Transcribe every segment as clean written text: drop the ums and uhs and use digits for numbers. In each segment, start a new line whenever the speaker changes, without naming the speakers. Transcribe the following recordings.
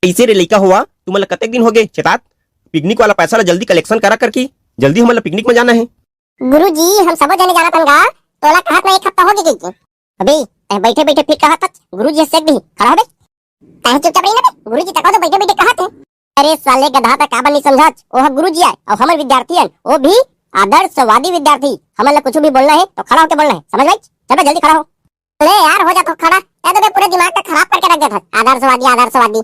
ऐसे रे लइका हुआ तू मला कतेक दिन हो गए चेतात पिकनिक वाला पैसा ला जल्दी कलेक्शन करा करके जल्दी हमला पिकनिक में जाना है।
गुरुजी हम सब जने जाना तंगा तोला कहत में एक हफ्ता हो गई के अबे बैठे बैठे फिर कहत गुरुजी से भी खड़ा हो बे काहे चुपचाप रही ना बे गुरुजी तक तो बैठे बैठे कहत है। अरे साले गधा तक का बनी समझत ओ गुरुजी है और हमर विद्यार्थी है वो भी आदर्शवादी विद्यार्थी हमला कुछ भी बोलना है तो खड़ा होकर बोलना है समझ गई। चल जल्दी खड़ा हो ले यार हो जा तो खड़ा ये तो पूरे दिमाग का खराब करके रख देता आदर्शवादी आदर्शवादी।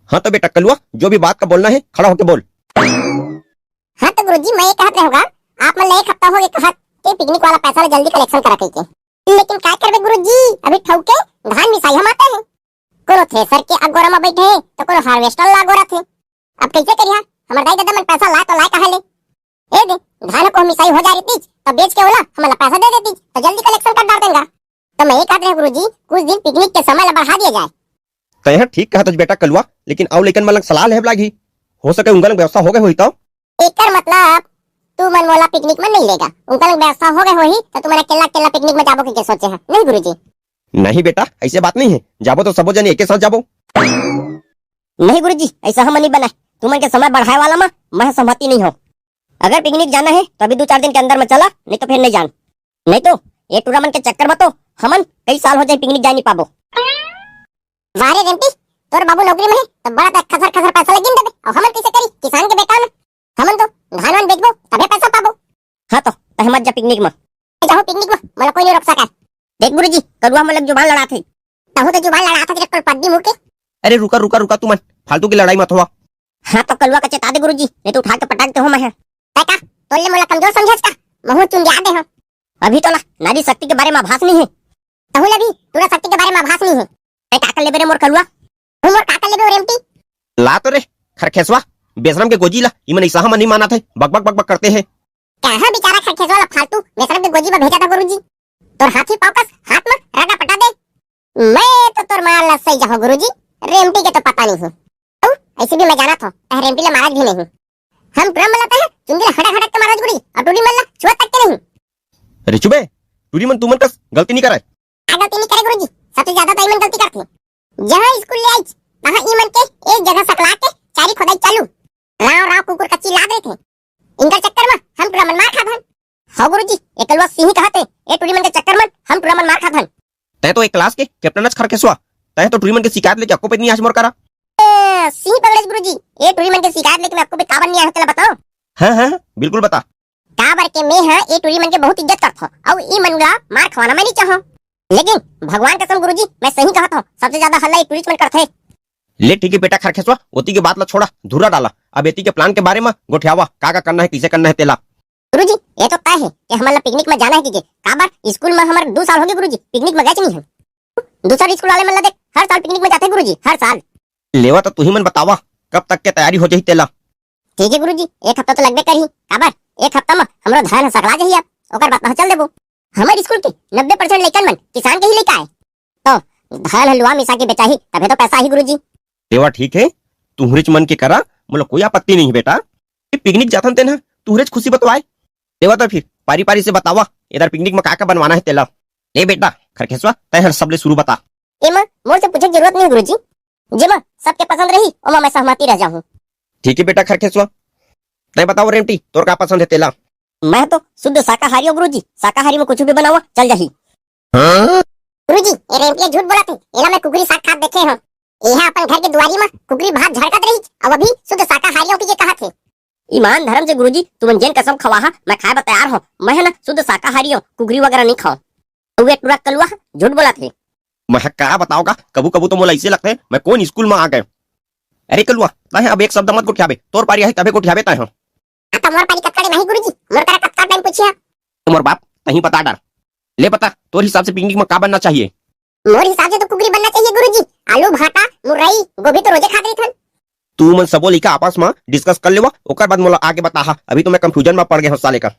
हाँ तो बेटा कलुआ जो भी बात का बोलना है खड़ा होकर बोल।
हाँ तो गुरुजी मैं ये कहत रहूंगा आप मन एक हफ्ता हो गए कहत के पिकनिक वाला पैसा जल्दी कलेक्शन करा के लेकिन क्या करबे गुरुजी अभी ठौके धान मिसाई हम आते हैं कोनो थ्रेसर के अगोरा में बैठे हैं तो कोनो हार्वेस्टर ला गोरा थे अब कैसे करिया हमर दाई दादा मन पैसा ला तो ला कहा ले ए दे धान को मिसाई हो जा रही थी तो बेच के होला हमला पैसा दे देती तो जल्दी कलेक्शन कर डाल देंगे। तो मैं ये कहत रहे गुरुजी कुछ दिन पिकनिक के समय ला बढ़ा दिया जाए।
तय ठीक कहत बेटा कलुआ लेकिन आउ लेकिन मलंग सलाह लेब लागी हो सके उंगल व्यवस्था हो गए होई तो
एकर मतलब तू मन मोला पिकनिक में नहीं लेगा उनका व्यवस्था हो गए होही तो तुम्हारा केला केला पिकनिक में जाबो के सोचे है नहीं गुरुजी।
नहीं बेटा ऐसे बात नहीं है जाबो तो सबो जने एक साथ जाबो।
नहीं गुरुजी ऐसा हम नहीं बना तुमन के समय बढ़ाए वाला मैं सहमति नहीं हो। अगर पिकनिक जाना है तो अभी 2-4 दिन के अंदर में चला नहीं तो फिर नहीं जान नहीं तो ये टूर्नामेंट के चक्कर में तो हमन कई साल हो जाए पिकनिक जा नहीं पाबो। वारे रेंटी तोर बाबू नौकरी में है तो बड़ा तक खसर खसर पैसा लगिन देबे और हमन कैसे करी किसान के बेटा में हमन तो धान वान बेचबो तबे पैसा पाबो। हाँ तो तहमत जा पिकनिक में जाओ पिकनिक में मला कोई नहीं रोक सका। देख गुरुजी करुआ में लग जुबान लड़ा थे तहु तो जुबान लड़ा था तेरे को पद्दी मुके।
अरे रुका रुका रुका तू मन फालतू की लड़ाई मत हुआ।
हाँ तो कलुआ का चेता दे गुरुजी नहीं तो उठा के पटाक दे हो मैं का तोले मोला कमजोर समझस का महू चुंडिया दे हो अभी तो ना नारी शक्ति के बारे में आभास नहीं है तहुल अभी पूरा शक्ति के बारे में आभास नहीं है मैं का कर ले बेरे मोर कलुआ मोर का कर ले बे रेमटी
ला तो रे खरखेसवा बेशरम के गोजी ला इमन ऐसा हम नहीं माना थे बक बक बक बक करते हैं
कहां बेचारा खरखेस वाला फालतू बेशरम के गोजी में भेजा था गुरुजी तोर हाथी पावकस हाथ में राडा पटा दे मैं तो तोर मार ला सही जाओ गुरुजी रेमटी के तो पता नहीं है तो ऐसे भी मैं जाना था रेमटी ले महाराज भी नहीं हम ड्रम मलाते हैं चुंगली हड़क हड़क के महाराज गुरुजी और टूडी मल्ला छुआ तक के नहीं।
अरे चुबे टूडी मन तुमन कस गलती नहीं करे
गलती नहीं करे गुरुजी सबसे ज्यादा तो ईमन गलती करते जहां स्कूल ले आई वहां ईमन के एक जगह सकला के चारी खोदाई चालू राव राव कुकुर कच्ची ला रहे थे इनका चक्कर में हम टूर्नामेंट मार खात हन। हां गुरुजी एकलवा सिंह कहते ए टूर्नामेंट के चक्कर में हम टूर्नामेंट मार खात हन।
तय तो एक क्लास के कैप्टनच खरखेसवा तय तो टूर्नामेंट की शिकायत लेके आपको पे नहीं आज मोर करा
सिंह पगड़ेस गुरुजी ए टूर्नामेंट की शिकायत लेके मैं आपको पे काबर नहीं आया चला बताओ।
हां बिल्कुल बता
काबर के मैं हां ए टूर्नामेंट के बहुत इज्जत करत हूं और ई मनगा मार खवाना मैं नहीं चाहूं लेकिन भगवान कसम गुरुजी मैं सही कहत हूं सबसे ज्यादा हल्ला ए टूरिस्ट मन करथे।
ले ठीक है बेटा खरखेसवा ओती के बात ला छोड़ा धुरा डाला अब एती के प्लान के बारे में गोठियावा का करना है कैसे करना है तेला।
गुरुजी ये तो तय है कि हमला पिकनिक में जाना है कि काबर स्कूल में हमारे 2 साल हो गए गुरुजी पिकनिक में गए नहीं है दूसरा स्कूल वाले मन देख हर साल पिकनिक में जाते गुरुजी हर साल
लेवा तो तू ही मन बतावा कब तक के तैयारी हो जाही तेला।
ठीक है गुरुजी एक हफ्ता तो लगबे करही काबर एक हफ्ता में हमरो धान सकला जाही अब ओकर बाद चल देबो हमारे स्कूल के 90% लइकन मन किसान के ही लइका है तो धान हलवा मिसा के बेचाही तबे तो पैसा ही गुरुजी।
लेवा ठीक है तू हुरिच मन के करा मोला कोई आपत्ति नहीं है बेटा पिकनिक जाथन तेन तू हुरिच खुशी बतवाए लेवा तो फिर पारी पारी से बतावा इधर पिकनिक में का बनवाना है तेला। ए बेटा खरखेसवा तय हर सबले शुरू बता
एमा मोर से पूछे जरूरत नहीं गुरुजी जेमा सबके पसंद रही ओमा मैं सहमति रह जाऊं।
ठीक है बेटा खरखेसवा तय बताओ रेमटी तोर का पसंद है तेला।
मैं तो शुद्ध शाकाहारी हूं गुरुजी शाकाहारी में कुछ भी बनावा चल जाही। गुरुजी ये रेमटी झूठ बोला थे एला मैं कुकरी साग खात देखे हूं यहां अपन घर के दुआरी में कुकरी भात झड़कत रही अब अभी शुद्ध शाकाहारियों की कहा थे। ईमान धर्म से गुरुजी तुम जेन कसम खवाहा मैं खाए बा तैयार हूं मैं ना शुद्ध शाकाहारी हूं कुकरी वगैरह नहीं खाऊं वे टुरा कलुआ झूठ बोला थे।
मैं क्या बताऊंगा कबू कबू तो मोला ऐसे लगता है मैं कौन स्कूल में आ गए। अरे कलुआ तय अब एक शब्द मत गोठियाबे तोर पारी है तबे गोठियाबे तय
आता मोर पारी कटकाड़े नहीं गुरुजी मोर करा कटका टाइम पूछिया
मोर बाप तही बता डर ले बता तोर हिसाब से पिकनिक में का बनना चाहिए।
मोर हिसाब से तो कुकरी बनना चाहिए गुरुजी आलू भाटा मुरई गोभी तो रोजे खा रही थन
तू मन सबो लिखा आपस में डिस्कस कर लेवा ओकर बाद मोला आगे बता अभी तो मैं कंफ्यूजन में पड़ गया हूं साले का।